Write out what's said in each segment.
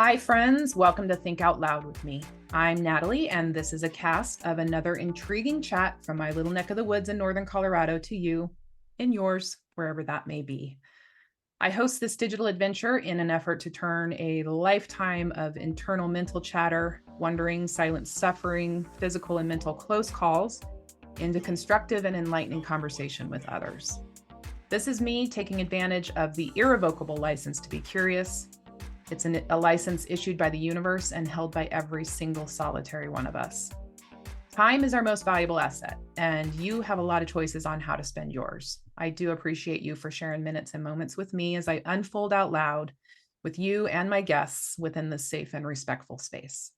Hi, friends. Welcome to Think Out Loud with me. I'm Natalie, and this is a cast of another intriguing chat from my little neck of the woods in northern Colorado to you, in yours, wherever that may be. I host this digital adventure in an effort to turn a lifetime of internal mental chatter, wondering, silent suffering, physical and mental close calls into constructive and enlightening conversation with others. This is me taking advantage of the irrevocable license to be curious. It's a license issued by the universe and held by every single solitary one of us. Time is our most valuable asset, and you have a lot of choices on how to spend yours. I do appreciate you for sharing minutes and moments with me as I unfold out loud with you and my guests within this safe and respectful space.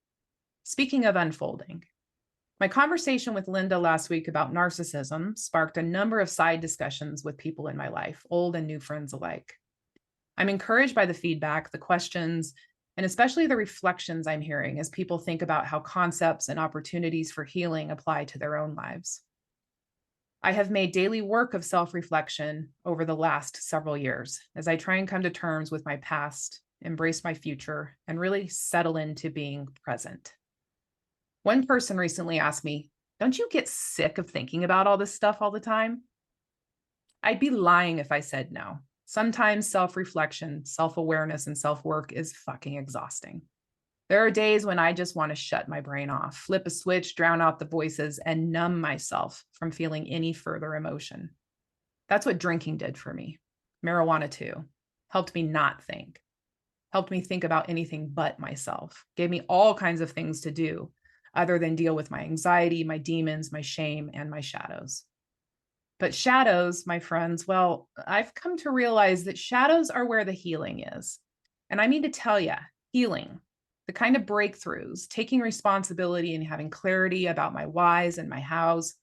Speaking of unfolding, my conversation with Linda last week about narcissism sparked a number of side discussions with people in my life, old and new friends alike. I'm encouraged by the feedback, the questions, and especially the reflections I'm hearing as people think about how concepts and opportunities for healing apply to their own lives. I have made daily work of self-reflection over the last several years as I try and come to terms with my past, embrace my future, and really settle into being present. One person recently asked me, "Don't you get sick of thinking about all this stuff all the time?" I'd be lying if I said no. Sometimes self-reflection, self-awareness, and self-work is fucking exhausting. There are days when I just want to shut my brain off, flip a switch, drown out the voices, and numb myself from feeling any further emotion. That's what drinking did for me. Marijuana too. Helped me not think. Helped me think about anything but myself. Gave me all kinds of things to do other than deal with my anxiety, my demons, my shame, and my shadows. But shadows, my friends, well, I've come to realize that shadows are where the healing is. And I mean to tell you, healing, the kind of breakthroughs, taking responsibility and having clarity about my whys and my hows,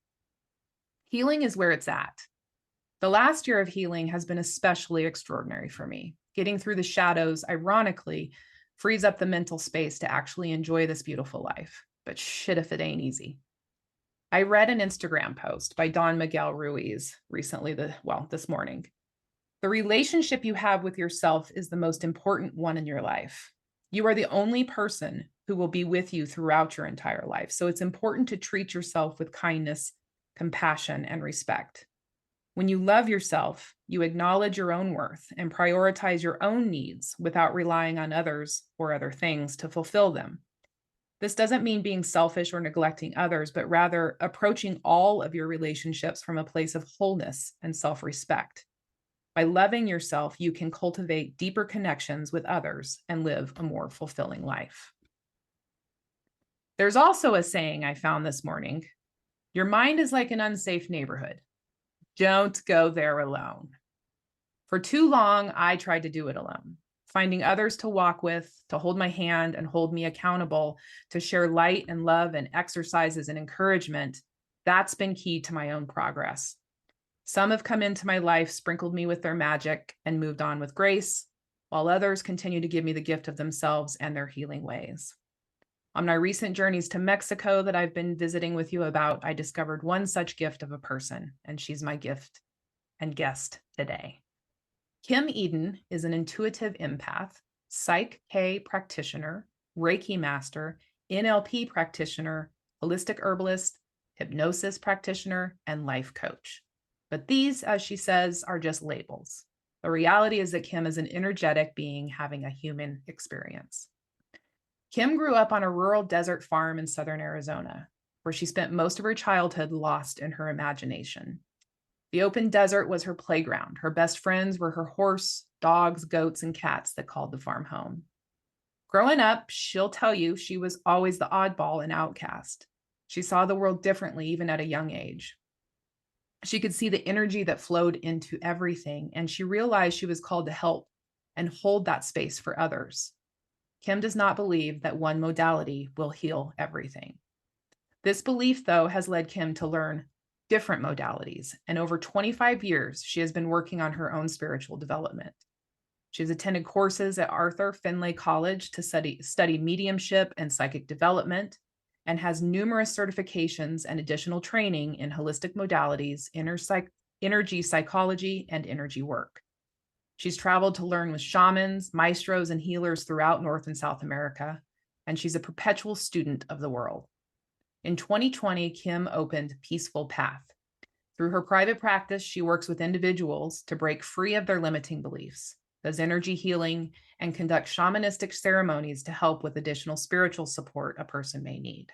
healing is where it's at. The last year of healing has been especially extraordinary for me. Getting through the shadows, ironically, frees up the mental space to actually enjoy this beautiful life. But shit if it ain't easy. I read an Instagram post by Don Miguel Ruiz recently, this morning. The relationship you have with yourself is the most important one in your life. You are the only person who will be with you throughout your entire life. So it's important to treat yourself with kindness, compassion, and respect. When you love yourself, you acknowledge your own worth and prioritize your own needs without relying on others or other things to fulfill them. This doesn't mean being selfish or neglecting others, but rather approaching all of your relationships from a place of wholeness and self-respect. By loving yourself, you can cultivate deeper connections with others and live a more fulfilling life. There's also a saying I found this morning: your mind is like an unsafe neighborhood. Don't go there alone. For too long, I tried to do it alone. Finding others to walk with, to hold my hand and hold me accountable, to share light and love and exercises and encouragement, that's been key to my own progress. Some have come into my life, sprinkled me with their magic, and moved on with grace, while others continue to give me the gift of themselves and their healing ways. On my recent journeys to Mexico that I've been visiting with you about, I discovered one such gift of a person, and she's my gift and guest today. Kim Eden is an intuitive empath, Psych K practitioner, Reiki master, NLP practitioner, holistic herbalist, hypnosis practitioner, and life coach. But these, as she says, are just labels. The reality is that Kim is an energetic being having a human experience. Kim grew up on a rural desert farm in southern Arizona, where she spent most of her childhood lost in her imagination. The open desert was her playground. Her best friends were her horse, dogs, goats, and cats that called the farm home. Growing up, she'll tell you she was always the oddball and outcast. She saw the world differently, even at a young age. She could see the energy that flowed into everything, and she realized she was called to help and hold that space for others. Kim does not believe that one modality will heal everything. This belief, though, has led Kim to learn different modalities, and over 25 years, she has been working on her own spiritual development. She has attended courses at Arthur Findlay College to study mediumship and psychic development, and has numerous certifications and additional training in holistic modalities, energy psychology, and energy work. She's traveled to learn with shamans, maestros, and healers throughout North and South America, and she's a perpetual student of the world. In 2020, Kim opened Peaceful Path. Through her private practice, she works with individuals to break free of their limiting beliefs, does energy healing, and conducts shamanistic ceremonies to help with additional spiritual support a person may need.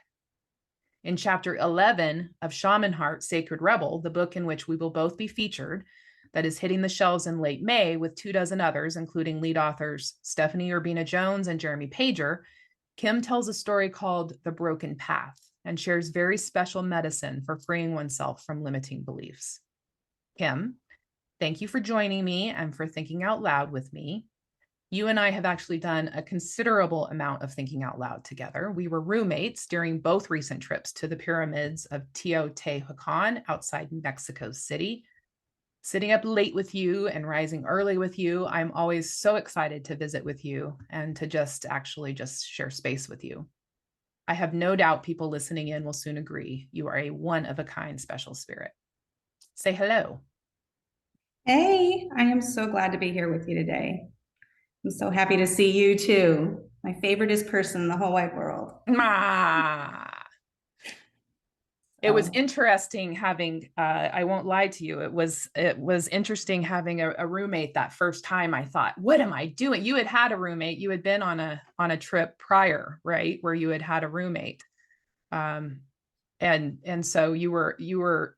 In chapter 11 of Shaman Heart, Sacred Rebel, the book in which we will both be featured, that is hitting the shelves in late May with 24 others, including lead authors Stephanie Urbina Jones and Jeremy Pager, Kim tells a story called The Broken Path and shares very special medicine for freeing oneself from limiting beliefs. Kim, thank you for joining me and for thinking out loud with me. You and I have actually done a considerable amount of thinking out loud together. We were roommates during both recent trips to the pyramids of Teotihuacan outside Mexico City. Sitting up late with you and rising early with you, I'm always so excited to visit with you and to just share space with you. I have no doubt people listening in will soon agree you are a one-of-a-kind special spirit. Say hello. Hey, I am so glad to be here with you today. I'm so happy to see you too. My favoriteest person in the whole wide world. It was interesting having, I won't lie to you, it was interesting having a roommate that first time. I thought, what am I doing? You had a roommate, you had been on a trip prior, right? Where you had a roommate. And so you were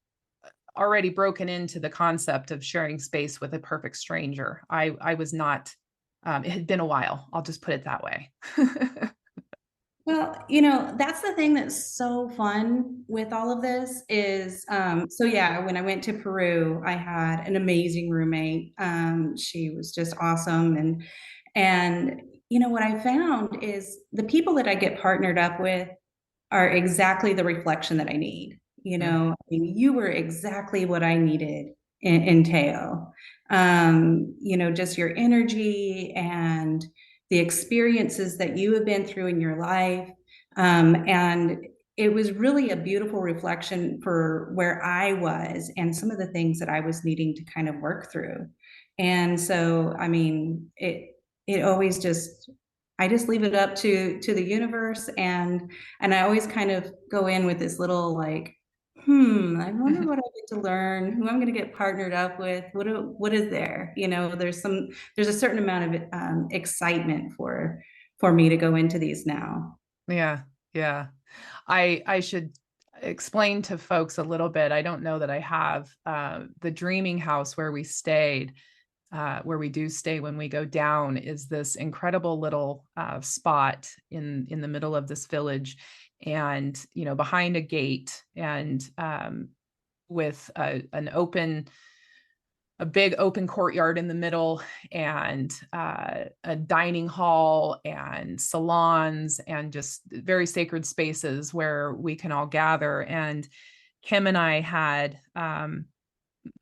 already broken into the concept of sharing space with a perfect stranger. I was not, it had been a while. I'll just put it that way. Well, that's the thing that's so fun with all of this is, so yeah, when I went to Peru, I had an amazing roommate. She was just awesome. And what I found is the people that I get partnered up with are exactly the reflection that I need. I mean, you were exactly what I needed in Teo. Just your energy and the experiences that you have been through in your life. And it was really a beautiful reflection for where I was and some of the things that I was needing to kind of work through. And so, I mean, it always just I just leave it up to the universe, and I always kind of go in with this little like, I wonder what I get to learn, who I'm going to get partnered up with, what is there? There's a certain amount of excitement for me to go into these now. Yeah, yeah. I should explain to folks a little bit. I don't know that I have the dreaming house where we stayed. Where we do stay when we go down is this incredible little spot in the middle of this village, and behind a gate, and with a big open courtyard in the middle, and a dining hall and salons and just very sacred spaces where we can all gather. And Kim and I had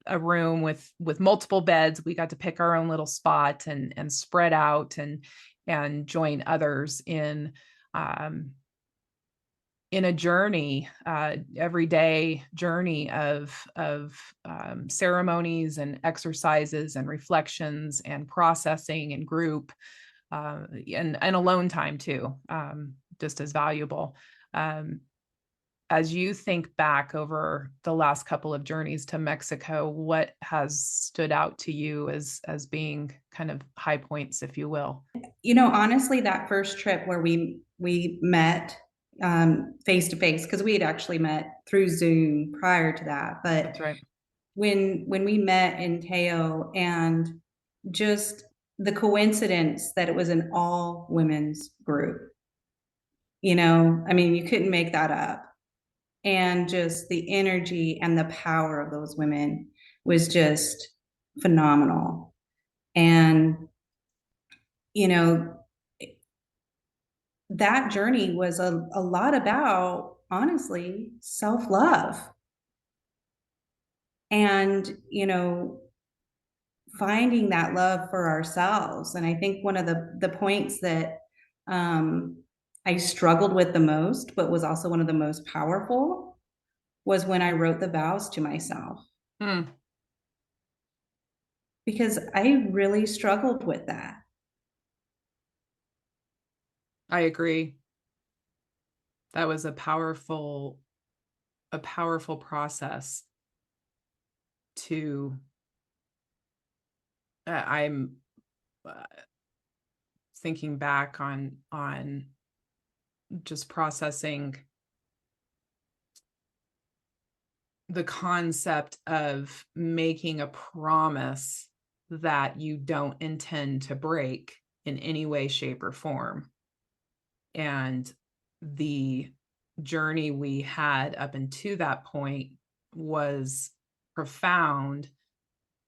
a room with multiple beds. We got to pick our own little spot and spread out and join others in a journey, everyday journey of ceremonies and exercises and reflections and processing and group, and alone time too, just as valuable. As you think back over the last couple of journeys to Mexico, what has stood out to you as being kind of high points, if you will? Honestly, that first trip where we met face to face, because we had actually met through Zoom prior to that, but That's right. when we met in Teo, and just the coincidence that it was an all women's group, I mean, you couldn't make that up. And just the energy and the power of those women was just phenomenal. And you know that journey was a lot about, honestly, self-love, and finding that love for ourselves. And I think one of the points that um, I struggled with the most, but was also one of the most powerful, was when I wrote the vows to myself. Mm. because I really struggled with that. I agree. That was a powerful process to I'm uh, thinking back on just processing the concept of making a promise that you don't intend to break in any way, shape, or form. And the journey we had up into that point was profound.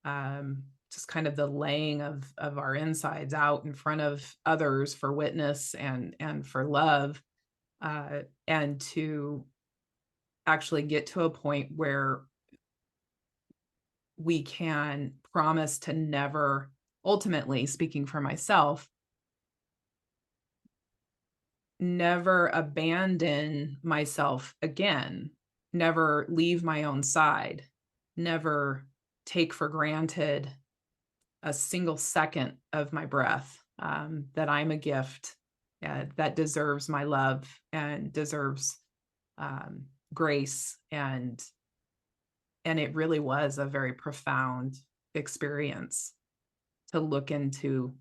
Just kind of the laying of our insides out in front of others for witness and for love, and to actually get to a point where we can promise to never, ultimately speaking for myself, never abandon myself again, never leave my own side, never take for granted a single second of my breath, that I'm a gift, that deserves my love and deserves um, grace. And it really was a very profound experience to look into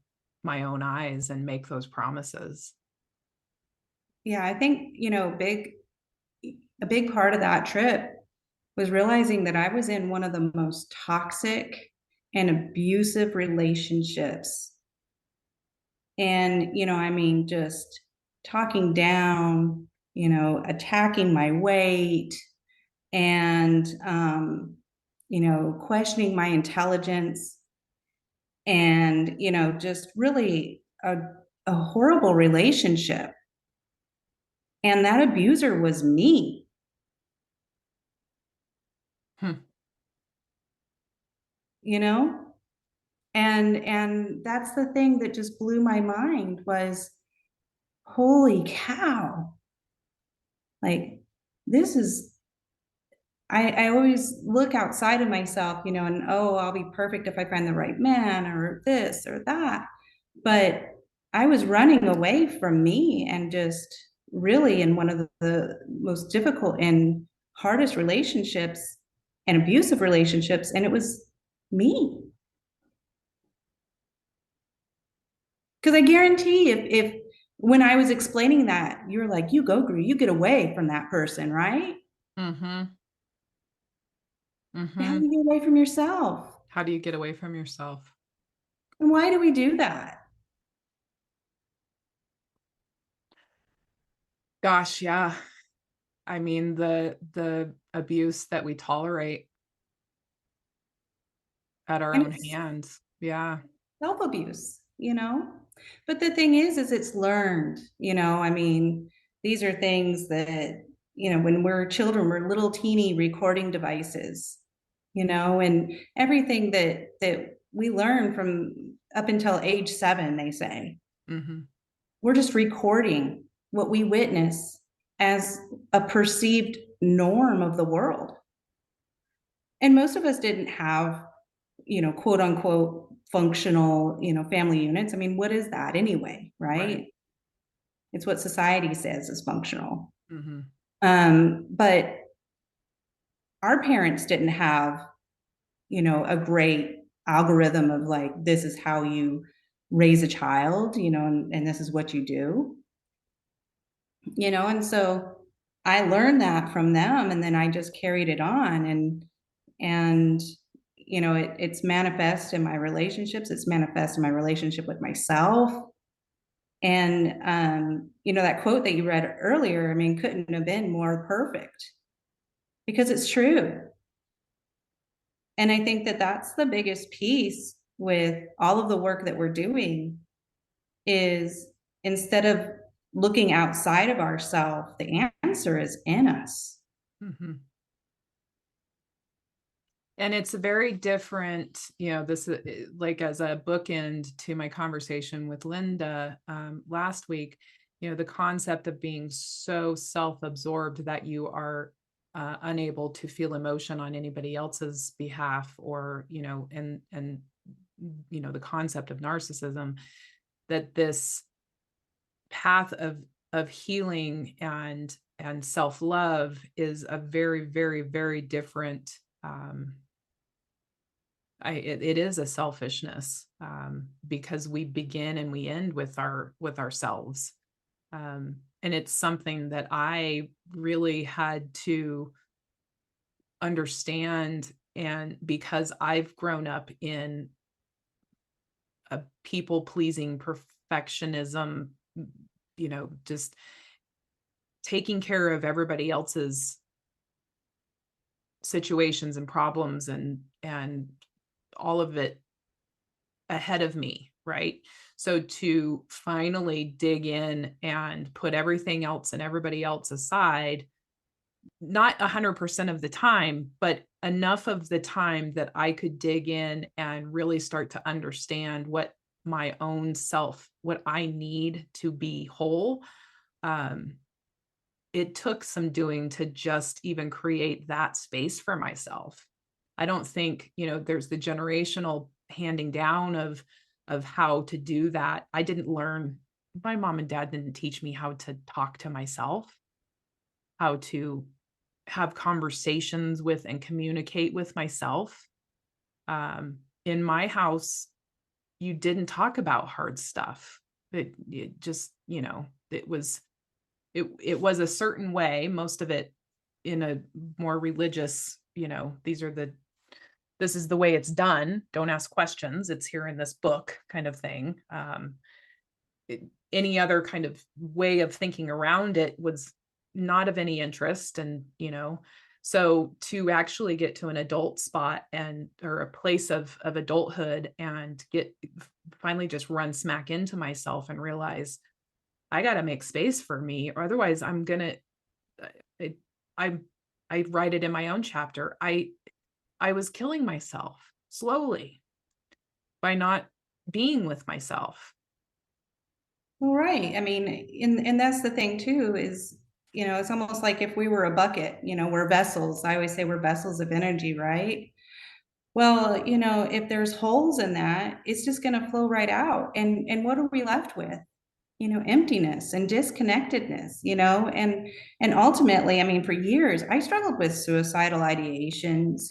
my own eyes and make those promises. Yeah, I think, a big part of that trip was realizing that I was in one of the most toxic and abusive relationships. And, just talking down, attacking my weight and, questioning my intelligence and, just really a horrible relationship. And that abuser was me, Hmm. you know? And that's the thing that just blew my mind was, holy cow. Like, this is I always look outside of myself, and oh, I'll be perfect if I find the right man or this or that. But I was running away from me and just really in one of the most difficult and hardest relationships and abusive relationships. And it was me. Because I guarantee if when I was explaining that, you're like, you go, Gru, you get away from that person, right? Mhm. How do Mhm. you get away from yourself? How do you get away from yourself? And why do we do that? Gosh, yeah. I mean, the abuse that we tolerate at our And own it's hands. Yeah. self-abuse, you know? But the thing is it's learned, I mean, these are things that, when we're children, we're little teeny recording devices, and everything that we learn from up until age 7, they say, Mhm. we're just recording what we witness as a perceived norm of the world. And most of us didn't have, quote unquote functional, family units. I mean, what is that anyway, Right. right? It's what society says is functional. Mhm. But our parents didn't have, a great algorithm of like, this is how you raise a child, and this is what you do, and so I learned that from them and then I just carried it on and it's manifest in my relationships, it's manifest in my relationship with myself. And that quote that you read earlier, I mean, couldn't have been more perfect because it's true. And I think that that's the biggest piece with all of the work that we're doing is instead of looking outside of ourselves, the answer is in us. Mhm. And it's very different, this like as a bookend to my conversation with Linda last week, the concept of being so self-absorbed that you are unable to feel emotion on anybody else's behalf or, and the concept of narcissism, that this path of healing and self-love is a very, very, very different, it is a selfishness, because we begin and we end with ourselves. And it's something that I really had to understand. And because I've grown up in a people pleasing perfectionism, just taking care of everybody else's situations and problems and all of it ahead of me, right? So to finally dig in and put everything else and everybody else aside, not 100% of the time, but enough of the time that I could dig in and really start to understand what my own self, what I need to be whole. Um, it took some doing to just even create that space for myself. I don't think, there's the generational handing down of how to do that. I didn't learn, my mom and dad didn't teach me how to talk to myself, how to have conversations with and communicate with myself. In my house, you didn't talk about hard stuff. It just, it was a certain way, most of it in a more religious, this is the way it's done. Don't ask questions. It's here in this book kind of thing. Any other kind of way of thinking around it was not of any interest. And, so to actually get to an adult spot and or a place of adulthood and finally just run smack into myself and realize I got to make space for me, or otherwise I'm gonna. I, I I write it in my own chapter. I was killing myself slowly by not being with myself. Well, right. I mean, and that's the thing too, is, it's almost like if we were a bucket, we're vessels. I always say we're vessels of energy, right? Well, if there's holes in that, it's just going to flow right out. And what are we left with? Emptiness and disconnectedness, and ultimately, I mean, for years, I struggled with suicidal ideations,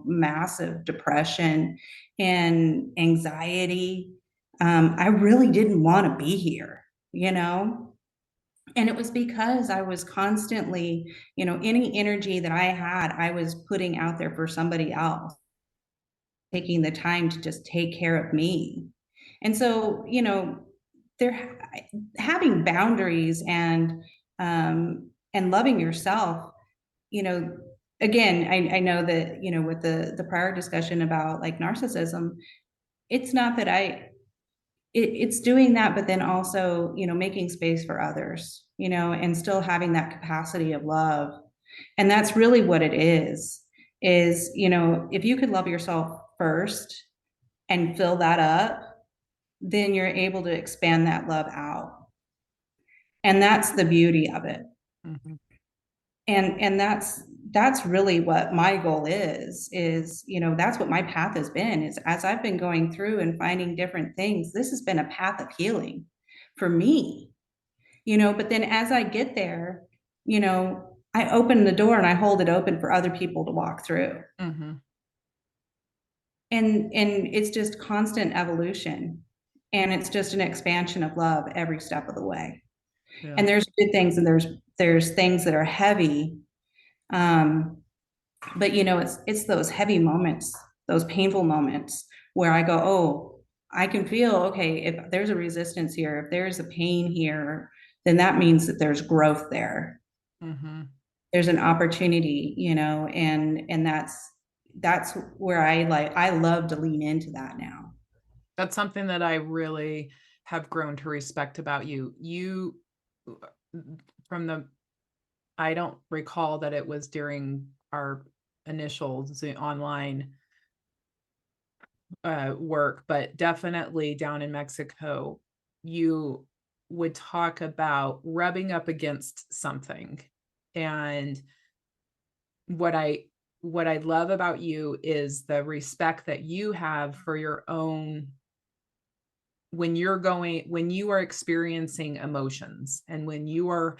massive depression and anxiety. I really didn't want to be here, and it was because I was constantly, any energy that I had, I was putting out there for somebody else, taking the time to just take care of me. And so, there having boundaries and loving yourself, you know, again, I know that, with the prior discussion about like narcissism, it's not that it's doing that, but then also, making space for others, and still having that capacity of love. And that's really what it is, if you could love yourself first and fill that up, then you're able to expand that love out. And that's the beauty of it. Mhm. And that's really what my goal is, that's what my path has been, is as I've been going through and finding different things, this has been a path of healing for me, but then as I get there, I open the door and I hold it open for other people to walk through. Mhm. And it's just constant evolution, and it's just an expansion of love every step of the way. Yeah. And there's good things and there's things that are heavy, um but it's those heavy moments, those painful moments where I go, oh, I can feel, okay, if there's a resistance here, if there's a pain here, then that means that there's growth there, Mhm. there's an opportunity, and that's where I love to lean into that now. That's something that I really have grown to respect about you. From the I don't recall that it was during our initial online work, but definitely down in Mexico, you would talk about rubbing up against something. And what I what I love about you is the respect that you have for your own when you are experiencing emotions and when you are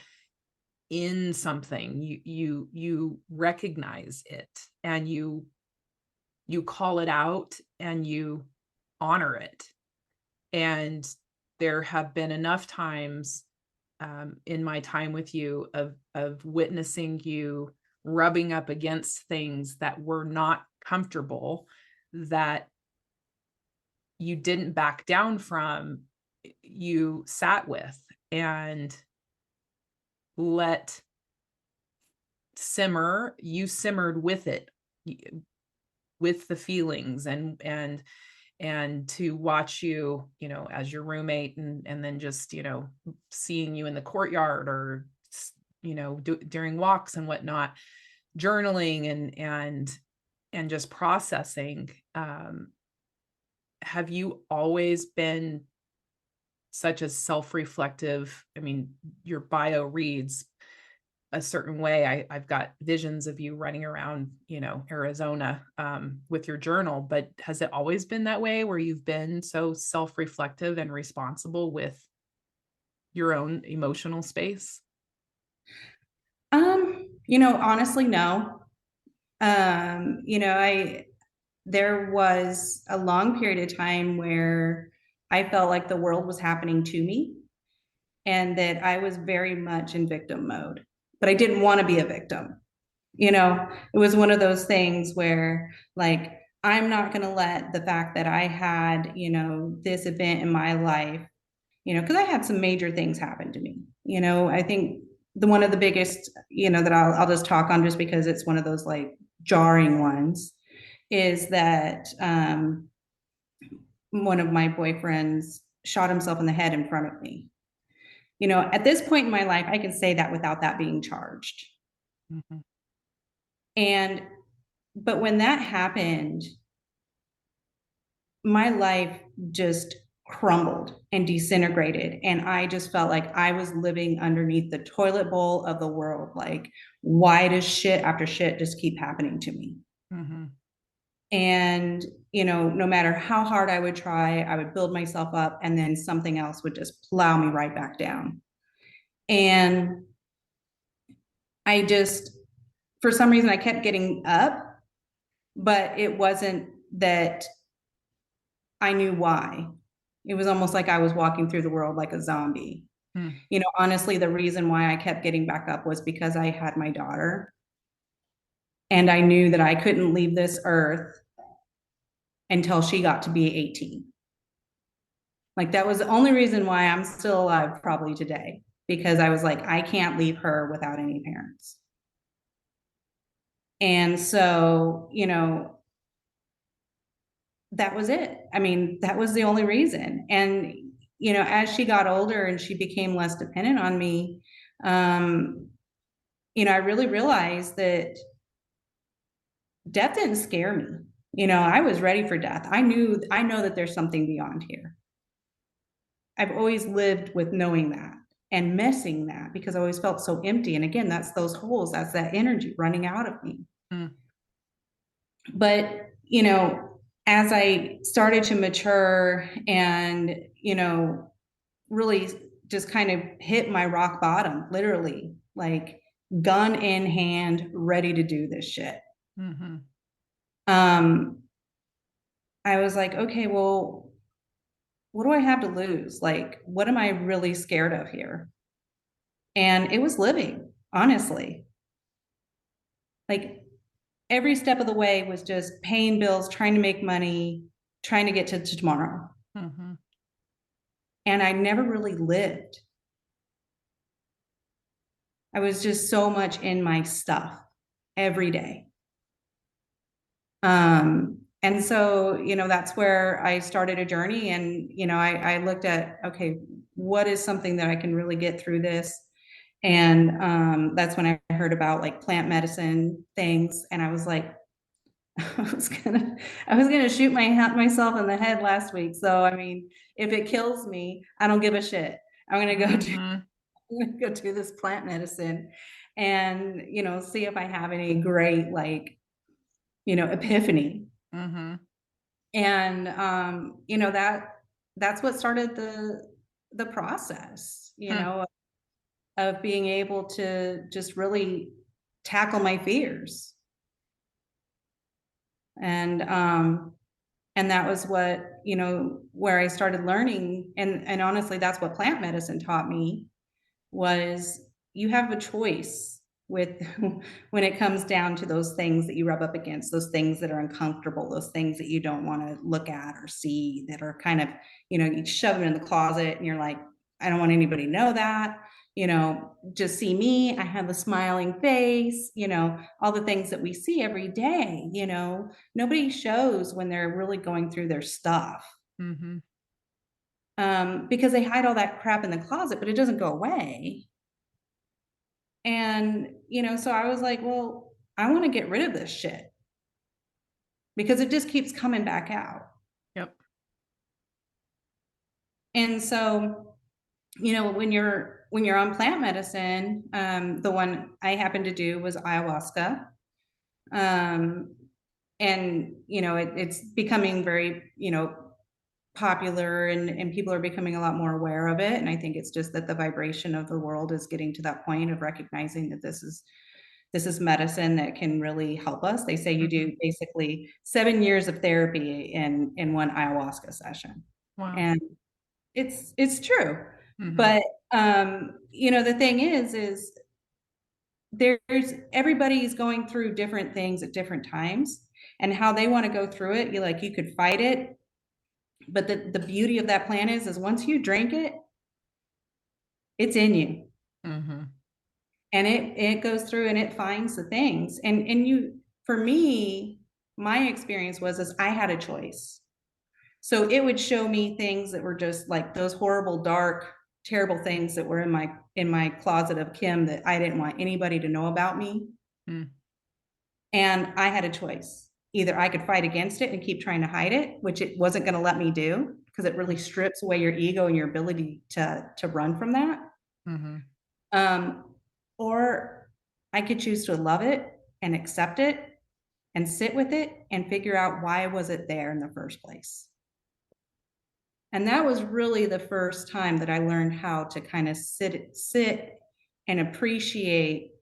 in something, you recognize it and you call it out and you honor it. And there have been enough times in my time with you of witnessing you rubbing up against things that were not comfortable, that you didn't back down from, you sat with and let simmer. You simmered with it, with the feelings, and to watch you, as your roommate, and then just, seeing you in the courtyard or during walks and whatnot, journaling and just processing. Have you always been such a self-reflective? I mean, your bio reads a certain way. I've got visions of you running around, Arizona, with your journal, but has it always been that way where you've been so self-reflective and responsible with your own emotional space? Honestly, no. I there was a long period of time where I felt like the world was happening to me and that I was very much in victim mode, but I didn't want to be a victim. It was one of those things where, like, I'm not going to let the fact that I had, this event in my life, because I had some major things happen to me. I think the one of the biggest, that I'll just talk on just because it's one of those like jarring ones is that one of my boyfriends shot himself in the head in front of me. At this point in my life, I can say that without that being charged. Mhm. And, but when that happened, my life just crumbled and disintegrated. And I just felt like I was living underneath the toilet bowl of the world. Like, why does shit after shit just keep happening to me? Mhm. And, no matter how hard I would try, I would build myself up and then something else would just plow me right back down. And I just, for some reason, I kept getting up, but it wasn't that I knew why. It was almost like I was walking through the world like a zombie. Mm. Honestly, the reason why I kept getting back up was because I had my daughter and I knew that I couldn't leave this earth until she got to be 18. Like, that was the only reason why I'm still alive probably today, because I was like, I can't leave her without any parents. And so, that was it. I mean, that was the only reason. And, as she got older and she became less dependent on me, um, I really realized that death didn't scare me. I was ready for death. I know that there's something beyond here. I've always lived with knowing that and missing that because I always felt so empty. And again, that's those holes, that's that energy running out of me. Mm. But, as I started to mature and, really just kind of hit my rock bottom, literally, like gun in hand, ready to do this shit. Mhm. Um, I was like, okay, well, what do I have to lose? Like, what am I really scared of here? And it was living, honestly. Like, every step of the way was just paying bills, trying to make money, trying to get to tomorrow. Mhm. And I never really lived. I was just so much in my stuff every day. And so, that's where I started a journey. And, I looked at, okay, what is something that I can really get through this? And that's when I heard about like plant medicine things. And I was like, I was gonna, I was gonna shoot myself in the head last week. So I mean, if it kills me, I don't give a shit. I'm gonna go do, Mhm. I'm gonna go do this plant medicine, and see if I have any great like epiphany. Mhm. And, that's what started the process, Hmm. of being able to just really tackle my fears. And, and that was what, where I started learning, and honestly, that's what plant medicine taught me, was you have a choice with when it comes down to those things that you rub up against, those things that are uncomfortable, those things that you don't want to look at or see, that are kind of, you shove them in the closet and you're like, I don't want anybody to know that, just see me. I have a smiling face, all the things that we see every day, nobody shows when they're really going through their stuff. Mhm. Because they hide all that crap in the closet, but it doesn't go away. And, so I was like, well, I want to get rid of this shit because it just keeps coming back out. Yep. And so, when you're on plant medicine, the one I happened to do was ayahuasca. Um, and it's becoming very, popular, and people are becoming a lot more aware of it. And I think it's just that the vibration of the world is getting to that point of recognizing that this is medicine that can really help us. They say you Mhm. do basically 7 years of therapy in one ayahuasca session, Wow. and it's true. Mhm. But, the thing is there's everybody's going through different things at different times, and how they wanna go through it, you could fight it, but the beauty of that plant is once you drink it, it's in you. Mhm. And it goes through and it finds the things. And for me, my experience was I had a choice. So it would show me things that were just like those horrible, dark, terrible things that were in my closet of Kim that I didn't want anybody to know about me. Mm. And I had a choice. Either I could fight against it and keep trying to hide it, which it wasn't going to let me do because it really strips away your ego and your ability to run from that. Mhm. Um, or I could choose to love it and accept it and sit with it and figure out why was it there in the first place. And that was really the first time that I learned how to kind of sit and appreciate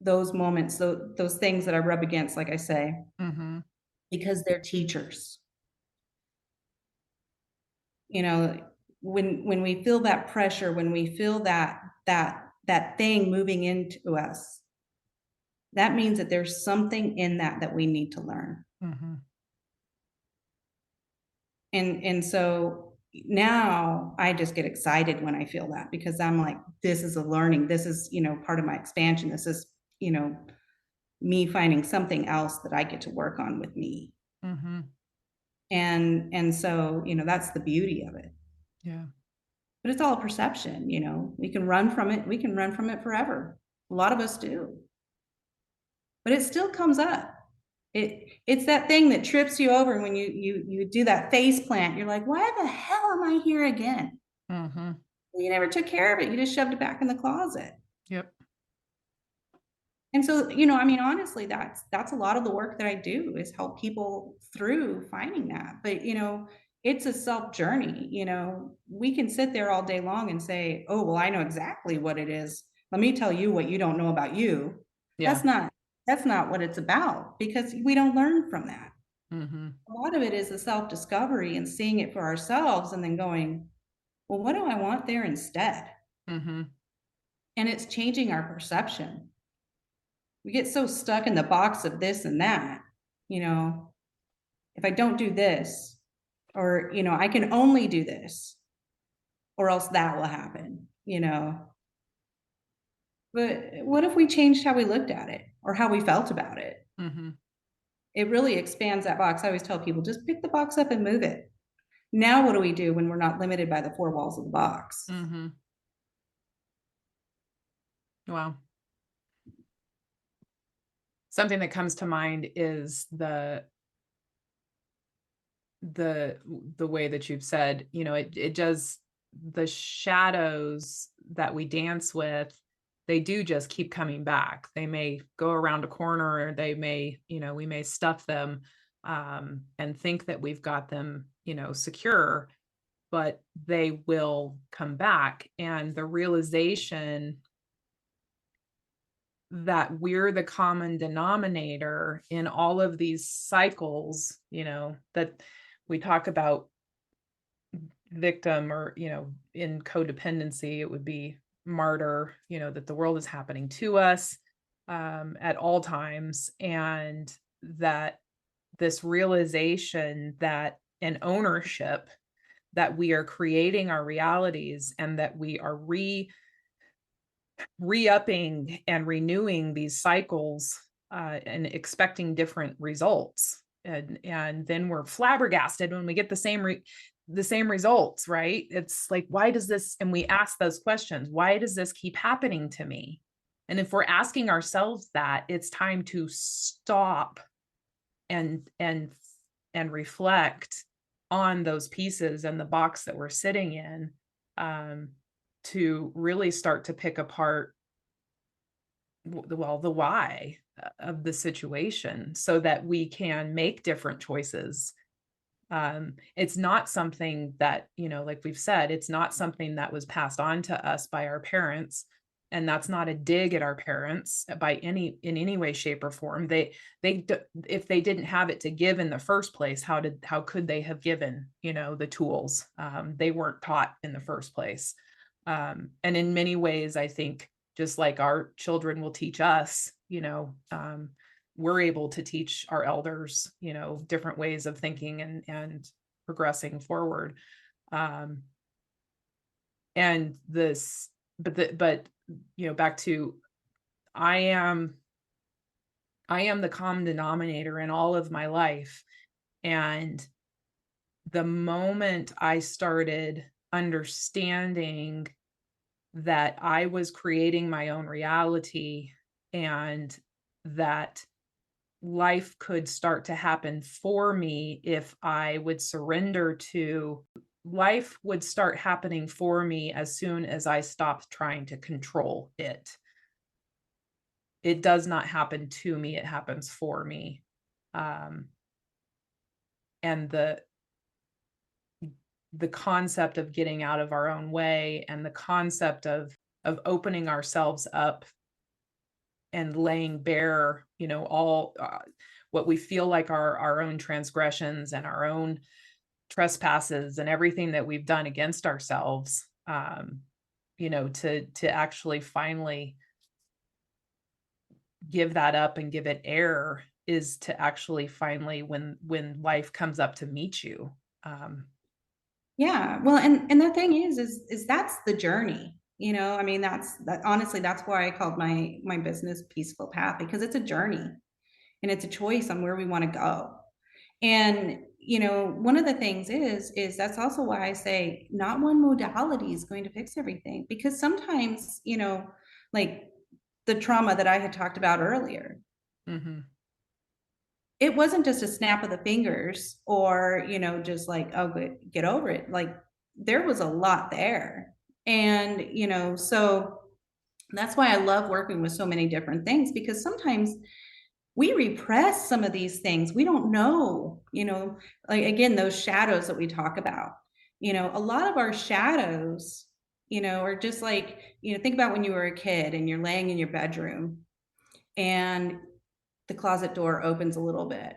those moments, those things that I rub against, like I say, Mhm. because they're teachers. You know, when we feel that pressure, when we feel that thing moving into us, that means that there's something in that we need to learn. Mhm. And so now I just get excited when I feel that because I'm like, this is a learning. This is, part of my expansion. This is, me finding something else that I get to work on with me. Mhm. And so, that's the beauty of it. Yeah. But it's all a perception, We can run from it. We can run from it forever. A lot of us do. But it still comes up. It's that thing that trips you over when you do that face plant. You're like, "Why the hell am I here again?" Mhm. You never took care of it, you just shoved it back in the closet. Yep. And so, honestly, that's a lot of the work that I do is help people through finding that. But, it's a self journey, We can sit there all day long and say, "Oh, well, I know exactly what it is. Let me tell you what you don't know about you." That's Yeah. not that's not what it's about because we don't learn from that. Mhm. A lot of it is the self discovery and seeing it for ourselves and then going, "Well, what do I want there instead?" Mhm. And it's changing our perception. We get so stuck in the box of this and that, you know, if I don't do this, or, I can only do this, or else that will happen. But what if we changed how we looked at it or how we felt about it? Mhm. It really expands that box. I always tell people just pick the box up and move it. Now, what do we do when we're not limited by the four walls of the box? Mhm. Wow. Something that comes to mind is the the way that you've said, it does the shadows that we dance with, they do just keep coming back. They may go around a corner, or they may, we may stuff them, and think that we've got them, secure, but they will come back. And the realization that we're the common denominator in all of these cycles, that we talk about victim, or, in codependency, it would be martyr, that the world is happening to us, at all times. And that this realization that an ownership, that we are creating our realities, and that we are re-upping and renewing these cycles, and expecting different results. And then we're flabbergasted when we get the same results, right? It's like, why does this, and we ask those questions, why does this keep happening to me? And if we're asking ourselves that, it's time to stop and reflect on those pieces and the box that we're sitting in, to really start to pick apart the why of the situation, so that we can make different choices. It's not something that, like we've said, it's not something that was passed on to us by our parents. And that's not a dig at our parents in any way, shape, or form. If they didn't have it to give in the first place, how could they have given, the tools? They weren't taught in the first place. And in many ways, I think, just like our children will teach us, we're able to teach our elders, different ways of thinking and progressing forward. And this, but back to, I am the common denominator in all of my life. And the moment I started understanding that I was creating my own reality, and that life could start to happen for me if I would surrender to, life would start happening for me as soon as I stopped trying to control it. It does not happen to me, it happens for me. And the concept of getting out of our own way, and the concept of opening ourselves up and laying bare, all, what we feel like our own transgressions and our own trespasses and everything that we've done against ourselves, to actually finally give that up and give it air, is to actually finally, when life comes up to meet you. Yeah. Well, and the thing is that's the journey. I mean, honestly, that's why I called my business Peaceful Path, because it's a journey and it's a choice on where we want to go. And one of the things is that's also why I say not one modality is going to fix everything, because sometimes, like the trauma that I had talked about earlier, Mm-hmm. it wasn't just a snap of the fingers, or just like, oh, good, get over it. Like, there was a lot there. And so that's why I love working with so many different things, because sometimes we repress some of these things. We don't know, like, again, those shadows that we talk about, a lot of our shadows, are just like, think about when you were a kid and you're laying in your bedroom and the closet door opens a little bit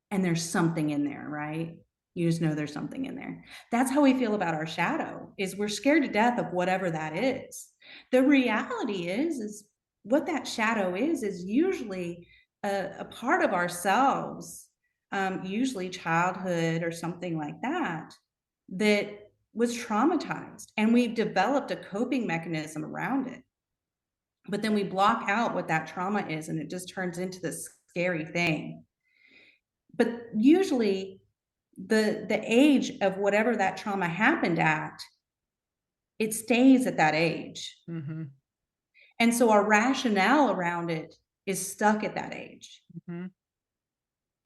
and there's something in there, right? You just know there's something in there. That's how we feel about our shadow, is we're scared to death of whatever that is. The reality is what that shadow is usually a part of ourselves, usually childhood or something like that, that was traumatized, and we've developed a coping mechanism around it. But then we block out what that trauma is, and it just turns into this scary thing. But usually the age of whatever that trauma happened at, it stays at that age. Mm-hmm. And so our rationale around it is stuck at that age. Mm-hmm.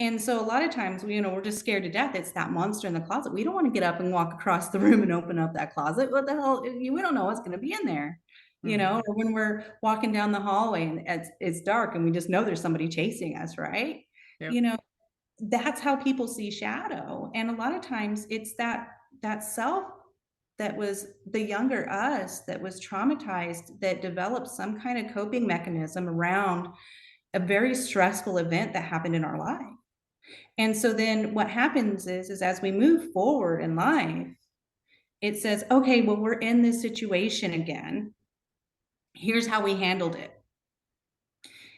And so a lot of times, we're just scared to death. It's that monster in the closet. We don't want to get up and walk across the room and open up that closet. What the hell? We don't know what's going to be in there. Mhm. or when we're walking down the hallway and it's dark and we just know there's somebody chasing us, right? Yep. You know, that's how people see shadow. And a lot of times it's that self that was the younger us that was traumatized that developed some kind of coping mechanism around a very stressful event that happened in our life. And so then what happens is as we move forward in life, it says, okay, well, we're in this situation again. Here's how we handled it.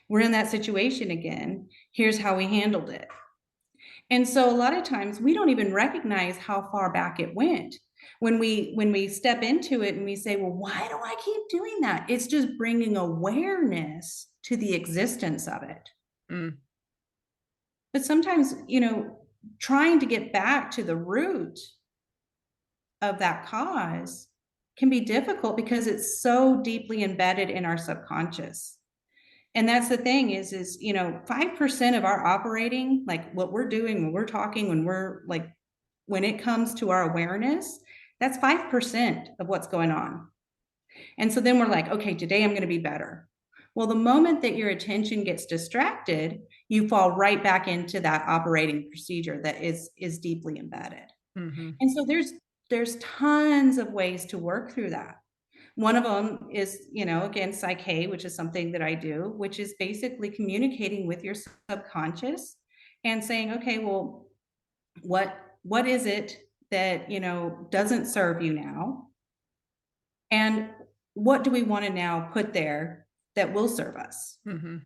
We're in that situation again. Here's how we handled it. And so a lot of times we don't even recognize how far back it went. When we step into it and we say, "Well, why do I keep doing that?" It's just bringing awareness to the existence of it. Mm. But sometimes, trying to get back to the root of that cause can be difficult because it's so deeply embedded in our subconscious. And that's the thing is 5% of our operating, like what we're doing when we're talking, when we're like when it comes to our awareness, that's 5% of what's going on. And so then we're like, okay, today I'm going to be better. Well, the moment that your attention gets distracted, you fall right back into that operating procedure that is deeply embedded. Mhm. And so there's tons of ways to work through that. One of them is, again, psyche, which is something that I do, which is basically communicating with your subconscious and saying, okay, well, what is it that, doesn't serve you now? And what do we want to now put there that will serve us? Mhm.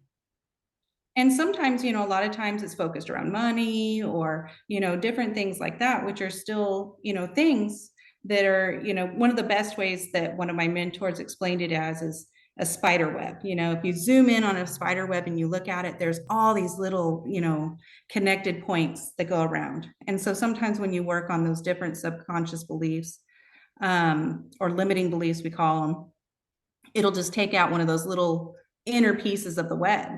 And sometimes, a lot of times it's focused around money or, different things like that, which are still, things that are, one of the best ways that one of my mentors explained it as is a spider web. If you zoom in on a spider web and you look at it, there's all these little, connected points that go around. And so sometimes when you work on those different subconscious beliefs, or limiting beliefs, we call them, it'll just take out one of those little inner pieces of the web.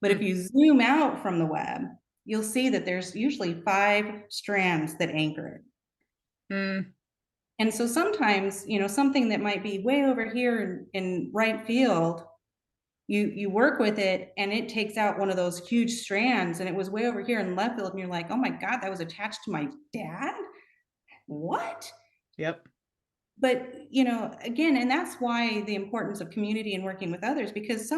But if Mm. you zoom out from the web, you'll see that there's usually 5 strands that anchor it. Mm. And so sometimes, something that might be way over here in right field, you work with it and it takes out one of those huge strands and it was way over here in left field and you're like, "Oh my God, that was attached to my dad? What?" Yep. But, again, and that's why the importance of community and working with others, because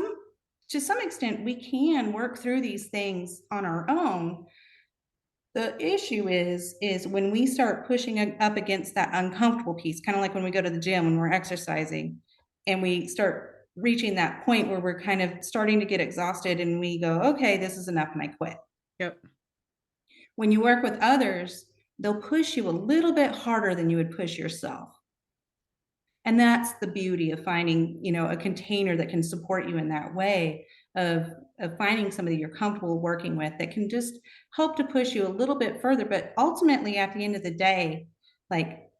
to some extent, we can work through these things on our own. The issue is when we start pushing up against that uncomfortable piece, kind of like when we go to the gym when we're exercising and we start reaching that point where we're kind of starting to get exhausted and we go, okay, this is enough and I quit. Yep. When you work with others, they'll push you a little bit harder than you would push yourself. And that's the beauty of finding, a container that can support you in that way of finding somebody you're comfortable working with that can just help to push you a little bit further. But ultimately, at the end of the day, like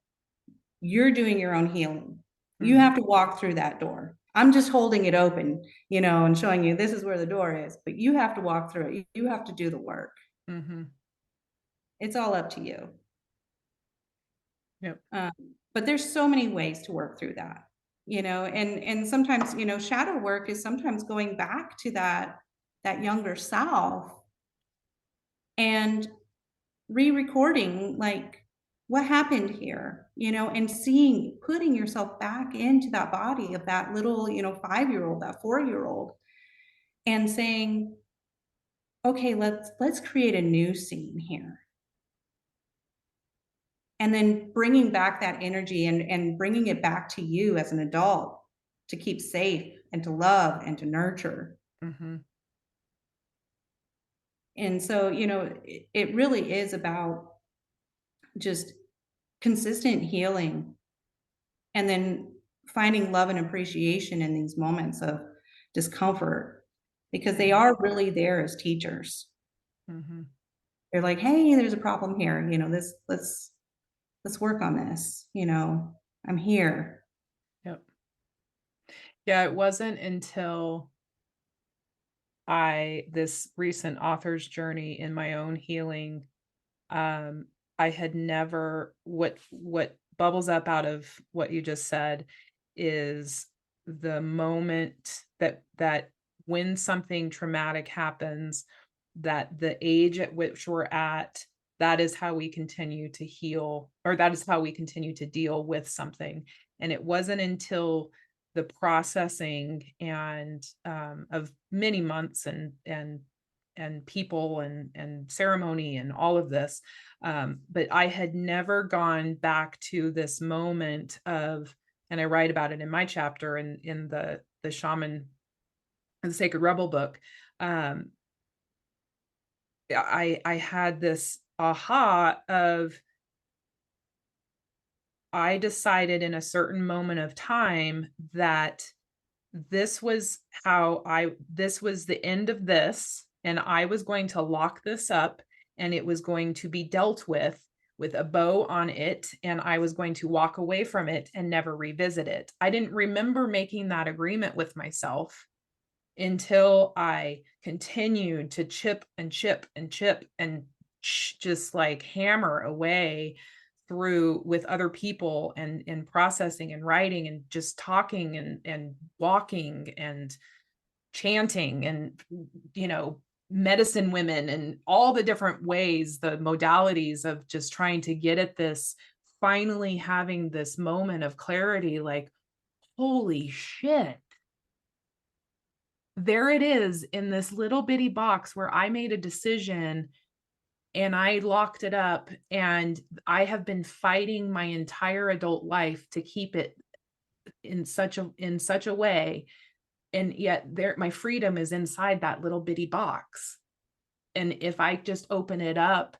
you're doing your own healing. You Mhm. have to walk through that door. I'm just holding it open, and showing you this is where the door is, but you have to walk through it. You have to do the work. Mhm. It's all up to you. Yep. Um, but there's so many ways to work through that, and sometimes, shadow work is sometimes going back to that younger self and re-recording like what happened here, and putting yourself back into that body of that little, 5-year-old, that 4-year-old, and saying, okay, let's create a new scene here. And then bringing back that energy and bringing it back to you as an adult to keep safe and to love and to nurture. Mhm. And so, it really is about just consistent healing and then finding love and appreciation in these moments of discomfort because they Mhm. are really there as teachers. Mhm. They're like, hey, there's a problem here. This let's work on this. I'm here. Yep. Yeah, it wasn't until this recent author's journey in my own healing, um, I had never what bubbles up out of what you just said is the moment that when something traumatic happens, that the age at which we're at, that is how we continue to heal, or that is how we continue to deal with something. And it wasn't until the processing and of many months and people and ceremony and all of this, but I had never gone back to this moment of, and I write about it in my chapter in the shaman and the sacred rebel book. um I had this aha of, I decided in a certain moment of time that this was the end of this, and I was going to lock this up, and it was going to be dealt with a bow on it, and I was going to walk away from it and never revisit it. I didn't remember making that agreement with myself until I continued to chip and chip and chip and just like hammer away through with other people and processing and writing and just talking and walking and chanting and medicine women and all the different ways, the modalities of just trying to get at this, finally having this moment of clarity, like, holy shit, there it is in this little bitty box where I made a decision and I locked it up, and I have been fighting my entire adult life to keep it in such a way, and yet there my freedom is inside that little bitty box. And if I just open it up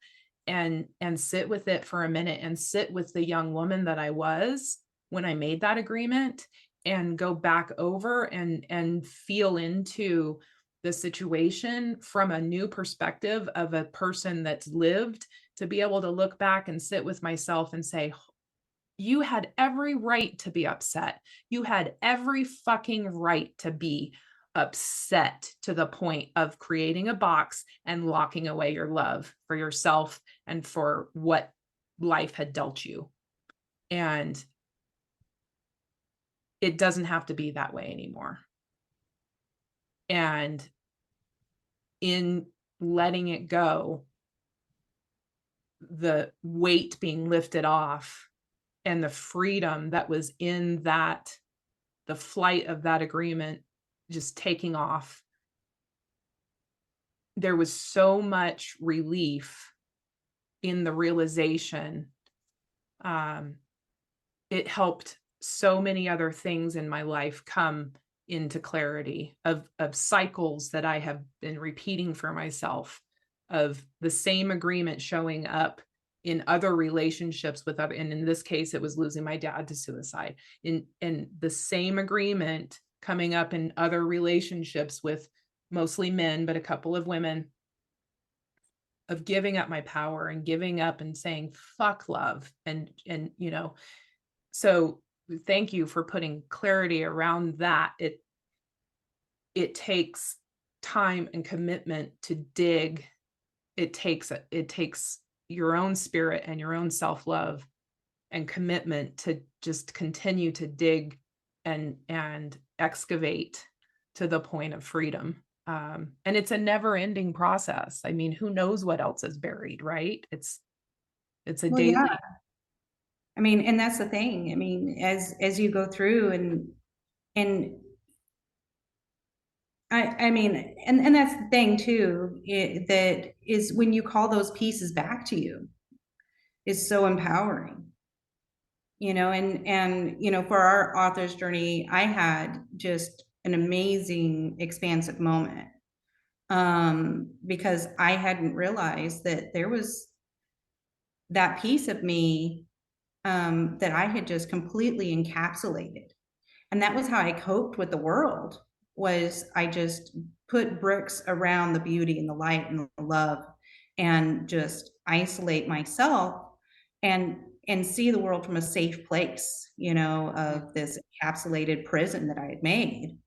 and sit with it for a minute and sit with the young woman that I was when I made that agreement, and go back over and feel into the situation from a new perspective of a person that's lived, to be able to look back and sit with myself and say, you had every right to be upset. You had every fucking right to be upset to the point of creating a box and locking away your love for yourself and for what life had dealt you. And it doesn't have to be that way anymore. And in letting it go, the weight being lifted off and the freedom that was in that, the flight of that agreement just taking off, there was so much relief in the realization. um, it helped so many other things in my life come into clarity, of cycles that I have been repeating for myself, of the same agreement showing up in other relationships with other, and in this case it was losing my dad to suicide, in the same agreement coming up in other relationships with mostly men but a couple of women, of giving up my power and giving up and saying fuck love. And so thank you for putting clarity around that. It takes time and commitment to dig. It takes your own spirit and your own self-love and commitment to just continue to dig and excavate to the point of freedom. And it's a never-ending process. I mean, who knows what else is buried, right? It's a Well, yeah. daily. I mean, and that's the thing. I mean, as you go through and I mean, and that's the thing too, that is when you call those pieces back to you, is so empowering. And for our author's journey, I had just an amazing expansive moment, because I hadn't realized that there was that piece of me, that I had just completely encapsulated. And that was how I coped with the world, was I just put bricks around the beauty and the light and the love, and just isolate myself and see the world from a safe place, of this encapsulated prison that I had made.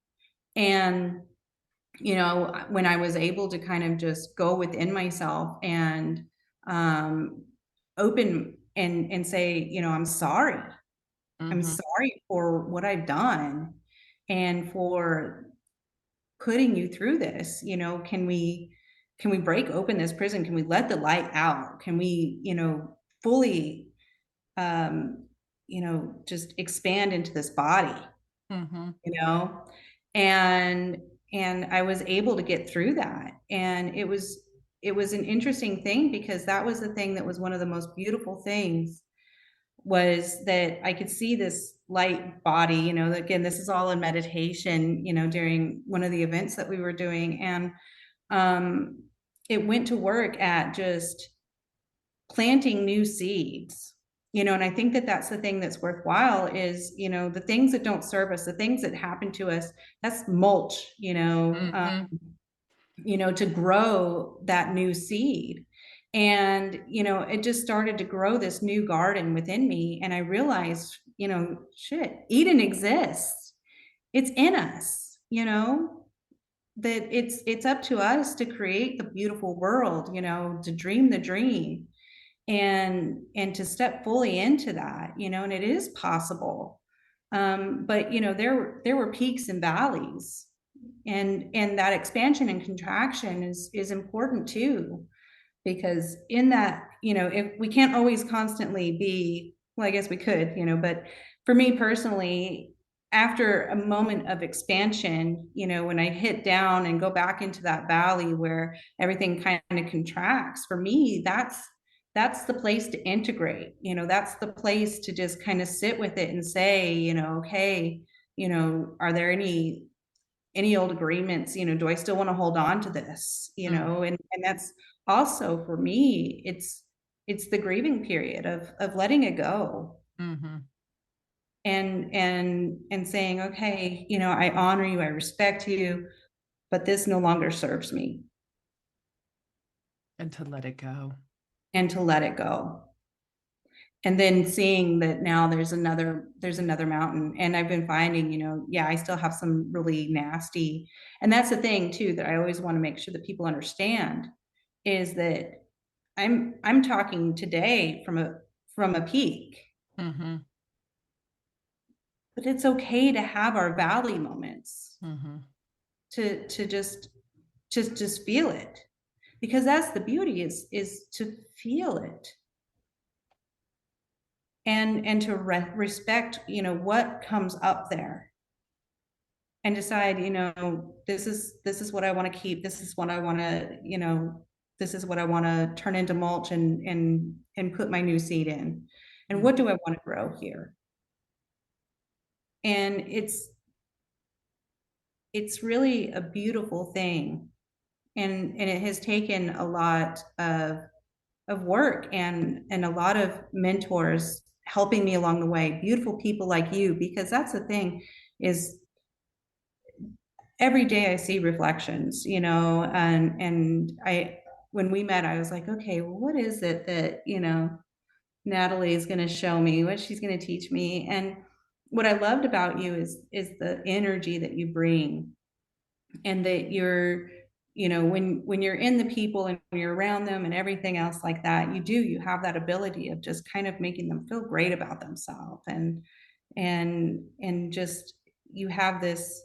And when I was able to kind of just go within myself and um, open and say, I'm sorry. I'm Mhm. sorry for what I've done. and for putting you through this. Can we break open this prison? Can we let the light out? Can we, fully, um, just expand into this body, Mm-hmm. you know? And I was able to get through that. And it was an interesting thing, because that was the thing that was one of the most beautiful things, was that I could see this light body. Again, this is all in meditation, during one of the events that we were doing. And um, it went to work at just planting new seeds. And I think that that's the thing that's worthwhile, is, the things that don't serve us, the things that happen to us, that's mulch, Mm-hmm. to grow that new seed. And, it just started to grow this new garden within me. And I realized, shit, Eden exists. It's in us, that it's up to us to create the beautiful world, to dream the dream, and to step fully into that, and it is possible. But there were peaks and valleys, and that expansion and contraction is important too, because in that, if we can't always constantly be, well, I guess we could, but for me personally, after a moment of expansion, when I hit down and go back into that valley where everything kind of contracts, for me, that's the place to integrate. That's the place to just kind of sit with it and say, okay, are there any old agreements? Do I still want to hold on to this? And that's also, for me, it's the grieving period of letting it go, Mm-hmm. and saying, okay, I honor you, I respect you, but this no longer serves me, And to let it go. and to let it go. And then seeing that now there's another mountain. And I've been finding, yeah, I still have some really nasty. And that's the thing too, that I always want to make sure that people understand, is that I'm talking today from a peak, Mm-hmm. but it's okay to have our valley moments, Mm-hmm. to just feel it, because that's the beauty, is to feel it, and to respect, what comes up there, and decide, this is what I want to keep. This is what I want to, this is what I want to turn into mulch, and put my new seed in. And what do I want to grow here? And it's really a beautiful thing. And it has taken a lot of work, and a lot of mentors helping me along the way, beautiful people like you, because that's the thing, is every day I see reflections, and when we met, I was like, okay, well, what is it that, Natalie is going to show me, what she's going to teach me? And what I loved about you is the energy that you bring, and that when you're in the people, and when you're around them and everything else like that, you have that ability of just kind of making them feel great about themselves, and just, you have this,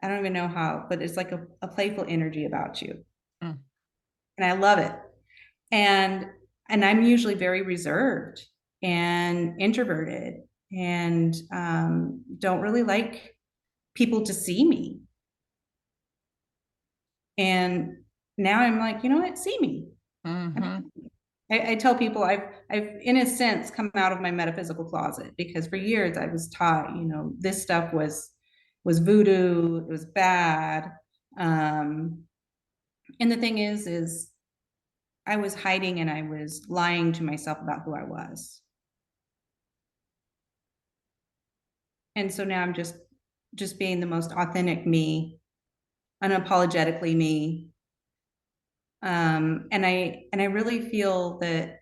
I don't even know how, but it's like a playful energy about you. Mm. And I love it. And I'm usually very reserved and introverted, and don't really like people to see me. And now I'm like, you know what? See me. Mm-hmm. I tell people I've in a sense come out of my metaphysical closet, because for years I was taught, this stuff was voodoo, it was bad. Um, and the thing is I was hiding, and I was lying to myself about who I was. And so now I'm just being the most authentic me, unapologetically me. And I really feel that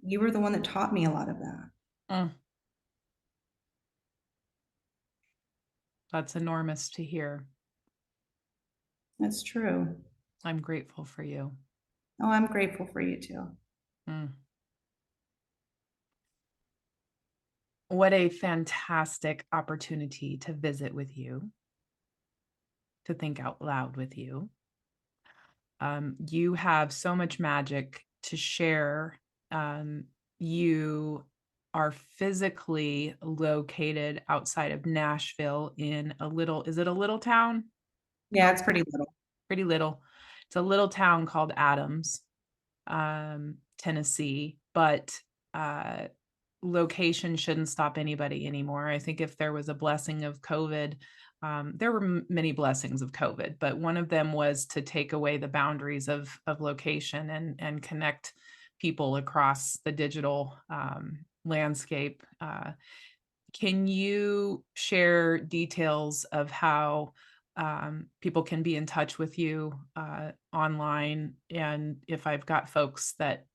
you were the one that taught me a lot of that. Mm. That's enormous to hear. That's true. I'm grateful for you. Oh, I'm grateful for you too. Mm. What a fantastic opportunity to visit with you, to think out loud with you. You have so much magic to share. You are physically located outside of Nashville in a little, is it a little town? Yeah, it's pretty little. Pretty little. It's a little town called Adams, Tennessee, but uh, location shouldn't stop anybody anymore. I think if there was a blessing of COVID, there were many blessings of COVID, but one of them was to take away the boundaries of location and connect people across the digital landscape. Can you share details of how people can be in touch with you online? And if I've got folks that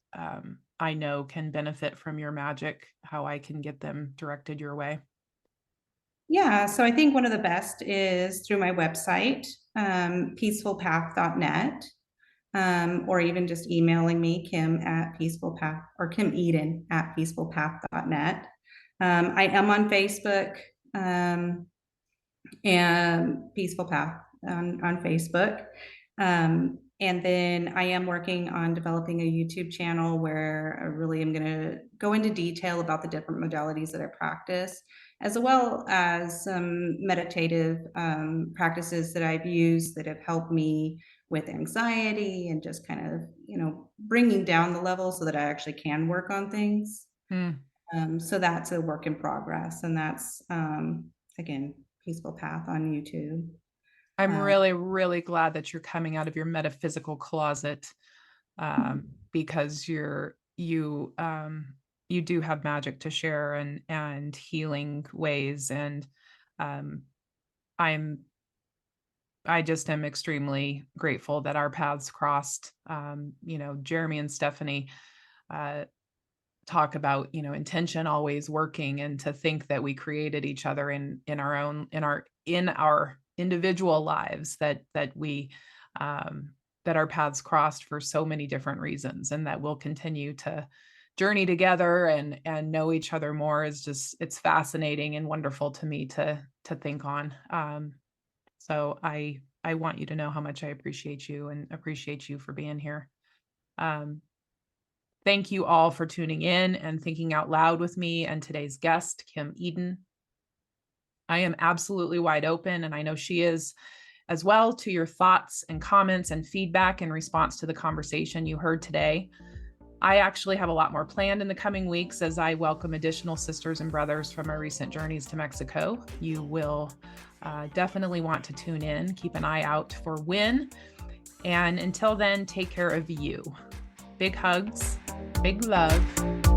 I know can benefit from your magic, how I can get them directed your way? Yeah, so I think one of the best is through my website, peacefulpath.net, or even just emailing me, Kim at peacefulpath or Kim Eden at peacefulpath.net. I am on Facebook, and Peaceful Path on Facebook. And then I am working on developing a YouTube channel where I really am going to go into detail about the different modalities that I practice, as well as some meditative practices that I've used that have helped me with anxiety and just kind of, bringing down the level so that I actually can work on things. Hmm. So that's a work in progress. And that's, again, Peaceful Path on YouTube. I'm Uh, really, really glad that you're coming out of your metaphysical closet because you do have magic to share and healing ways, and um, I'm I just am extremely grateful that our paths crossed. Jeremy and Stephanie uh, talk about, intention always working, and to think that we created each other in our own in our individual lives, that we that our paths crossed for so many different reasons, and that we'll continue to journey together and know each other more is just, it's fascinating and wonderful to me to think on. So I want you to know how much I appreciate you and appreciate you for being here. Um, Thank you all for tuning in and thinking out loud with me and today's guest, Kim Eden. I am absolutely wide open, and I know she is as well, to your thoughts and comments and feedback in response to the conversation you heard today. I actually have a lot more planned in the coming weeks as I welcome additional sisters and brothers from our recent journeys to Mexico. You will definitely want to tune in. Keep an eye out for when. And until then, take care of you. Big hugs, big love.